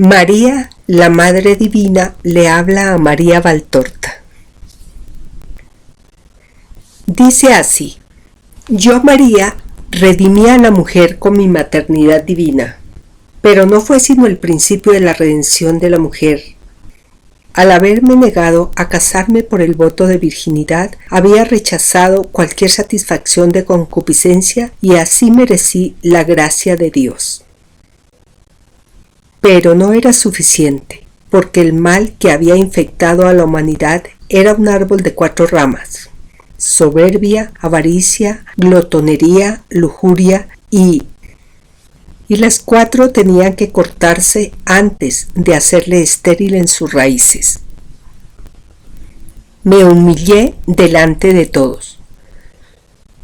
María, la Madre Divina, le habla a María Valtorta. Dice así: yo, María, redimí a la mujer con mi maternidad divina, pero no fue sino el principio de la redención de la mujer. Al haberme negado a casarme por el voto de virginidad, había rechazado cualquier satisfacción de concupiscencia y así merecí la gracia de Dios. Pero no era suficiente, porque el mal que había infectado a la humanidad era un árbol de 4 ramas: soberbia, avaricia, glotonería, lujuria y las 4 tenían que cortarse antes de hacerle estéril en sus raíces. Me humillé delante de todos.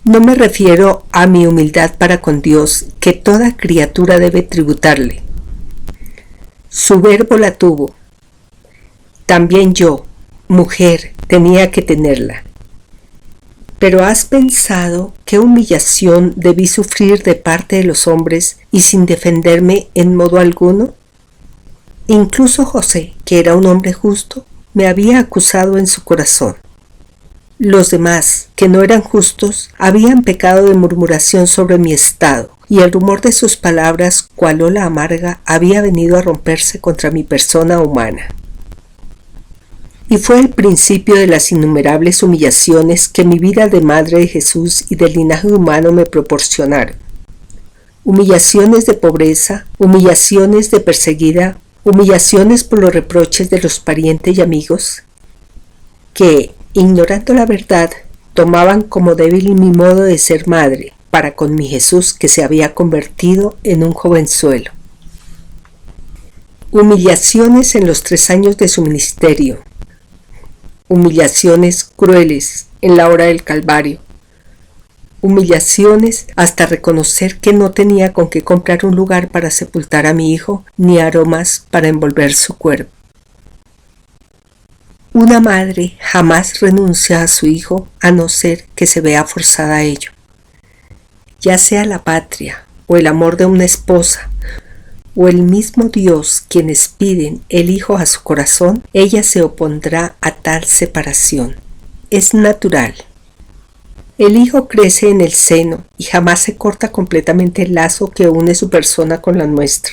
No me refiero a mi humildad para con Dios, que toda criatura debe tributarle. Su verbo la tuvo. También yo, mujer, tenía que tenerla. Pero ¿has pensado qué humillación debí sufrir de parte de los hombres y sin defenderme en modo alguno? Incluso José, que era un hombre justo, me había acusado en su corazón. Los demás, que no eran justos, habían pecado de murmuración sobre mi estado, y el rumor de sus palabras, cual ola amarga, había venido a romperse contra mi persona humana. Y fue el principio de las innumerables humillaciones que mi vida de madre de Jesús y del linaje humano me proporcionaron. Humillaciones de pobreza, humillaciones de perseguida, humillaciones por los reproches de los parientes y amigos, que, ignorando la verdad, tomaban como débil mi modo de ser madre para con mi Jesús, que se había convertido en un jovenzuelo. Humillaciones en los 3 años de su ministerio. Humillaciones crueles en la hora del Calvario. Humillaciones hasta reconocer que no tenía con qué comprar un lugar para sepultar a mi hijo, ni aromas para envolver su cuerpo. Una madre jamás renuncia a su hijo a no ser que se vea forzada a ello. Ya sea la patria, o el amor de una esposa, o el mismo Dios quienes piden el hijo a su corazón, ella se opondrá a tal separación. Es natural. El hijo crece en el seno y jamás se corta completamente el lazo que une su persona con la nuestra.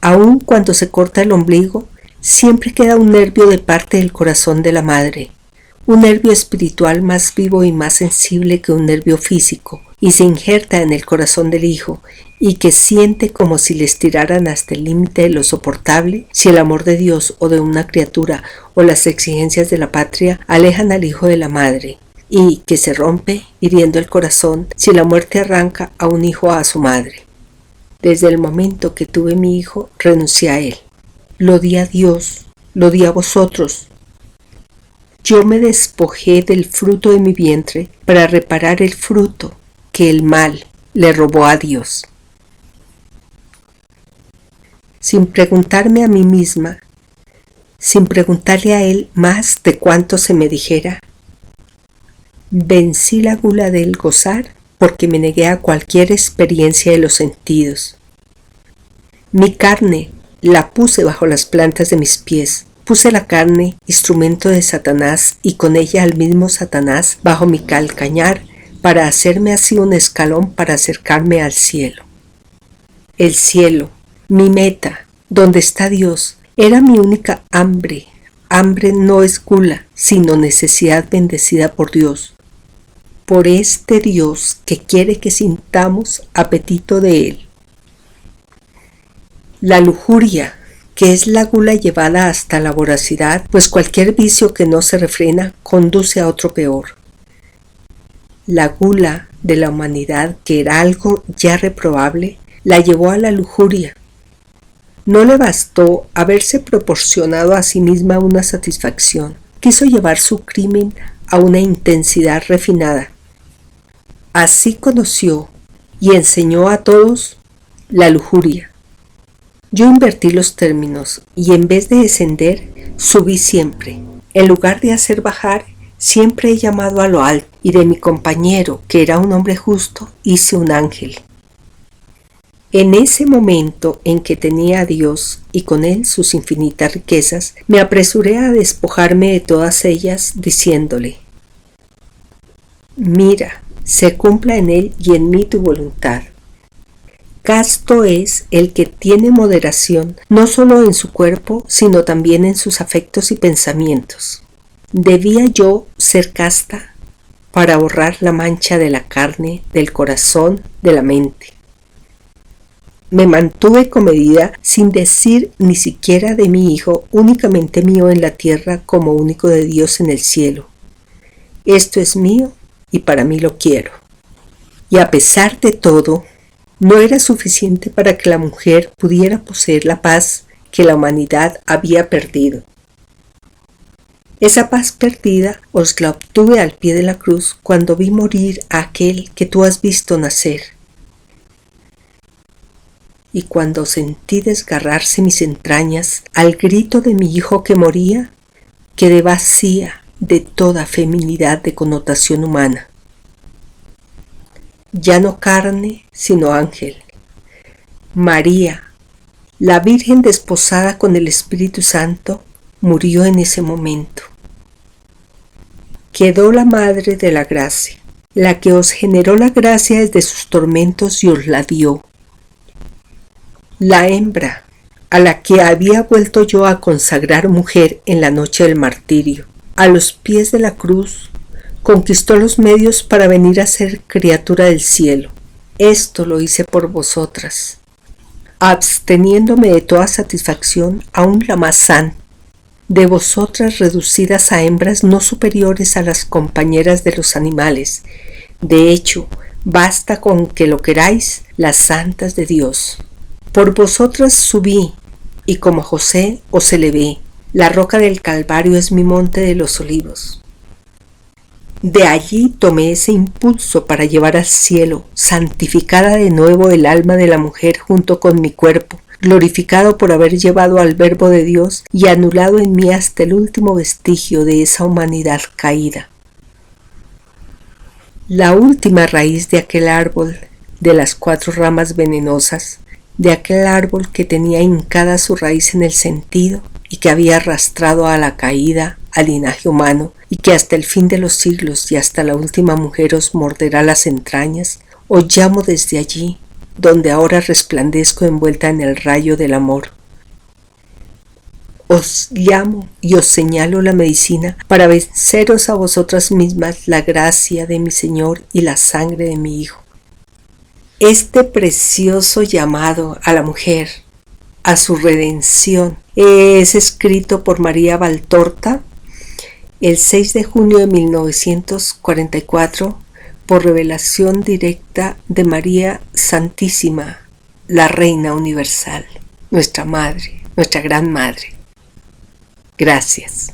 Aun cuando se corta el ombligo, siempre queda un nervio de parte del corazón de la madre, un nervio espiritual más vivo y más sensible que un nervio físico, y se injerta en el corazón del hijo, y que siente como si le estiraran hasta el límite de lo soportable si el amor de Dios o de una criatura o las exigencias de la patria alejan al hijo de la madre, y que se rompe hiriendo el corazón si la muerte arranca a un hijo a su madre. Desde el momento que tuve mi hijo, renuncié a él. Lo di a Dios, lo di a vosotros. Yo me despojé del fruto de mi vientre para reparar el fruto que el mal le robó a Dios. Sin preguntarme a mí misma, sin preguntarle a él más de cuanto se me dijera, vencí la gula del gozar porque me negué a cualquier experiencia de los sentidos. Mi carne la puse bajo las plantas de mis pies. Puse la carne, instrumento de Satanás, y con ella al mismo Satanás bajo mi calcañar, para hacerme así un escalón para acercarme al cielo. El cielo, mi meta, donde está Dios, era mi única hambre. Hambre no es gula, sino necesidad bendecida por Dios. Por este Dios que quiere que sintamos apetito de Él. La lujuria, que es la gula llevada hasta la voracidad, pues cualquier vicio que no se refrena conduce a otro peor. La gula de la humanidad, que era algo ya reprobable, la llevó a la lujuria. No le bastó haberse proporcionado a sí misma una satisfacción. Quiso llevar su crimen a una intensidad refinada. Así conoció y enseñó a todos la lujuria. Yo invertí los términos y en vez de descender, subí siempre. En lugar de hacer bajar, siempre he llamado a lo alto, y de mi compañero, que era un hombre justo, hice un ángel. En ese momento en que tenía a Dios y con él sus infinitas riquezas, me apresuré a despojarme de todas ellas, diciéndole: mira, se cumpla en él y en mí tu voluntad. Casto es el que tiene moderación, no solo en su cuerpo, sino también en sus afectos y pensamientos. ¿Debía yo ser casta para borrar la mancha de la carne, del corazón, de la mente? Me mantuve comedida sin decir ni siquiera de mi hijo, únicamente mío en la tierra como único de Dios en el cielo. Esto es mío y para mí lo quiero. Y a pesar de todo, no era suficiente para que la mujer pudiera poseer la paz que la humanidad había perdido. Esa paz perdida os la obtuve al pie de la cruz cuando vi morir a aquel que tú has visto nacer. Y cuando sentí desgarrarse mis entrañas al grito de mi hijo que moría, quedé vacía de toda feminidad de connotación humana. Ya no carne, sino ángel. María, la Virgen desposada con el Espíritu Santo, murió en ese momento. Quedó la Madre de la Gracia, la que os generó la gracia desde sus tormentos y os la dio. La hembra, a la que había vuelto yo a consagrar mujer en la noche del martirio, a los pies de la cruz, conquistó los medios para venir a ser criatura del cielo. Esto lo hice por vosotras, absteniéndome de toda satisfacción, aun la más santa, de vosotras reducidas a hembras no superiores a las compañeras de los animales. De hecho, basta con que lo queráis, las santas de Dios. Por vosotras subí, y como José os elevé. La roca del Calvario es mi monte de los olivos. De allí tomé ese impulso para llevar al cielo, santificada de nuevo el alma de la mujer junto con mi cuerpo, glorificado por haber llevado al Verbo de Dios y anulado en mí hasta el último vestigio de esa humanidad caída. La última raíz de aquel árbol de las 4 ramas venenosas, de aquel árbol que tenía hincada su raíz en el sentido y que había arrastrado a la caída al linaje humano y que hasta el fin de los siglos y hasta la última mujer os morderá las entrañas, os llamo desde allí, donde ahora resplandezco envuelta en el rayo del amor. Os llamo y os señalo la medicina para venceros a vosotras mismas la gracia de mi Señor y la sangre de mi Hijo. Este precioso llamado a la mujer, a su redención, es escrito por María Valtorta el 6 de junio de 1944 por revelación directa de María Santísima, la Reina Universal, nuestra Madre, nuestra Gran Madre. Gracias.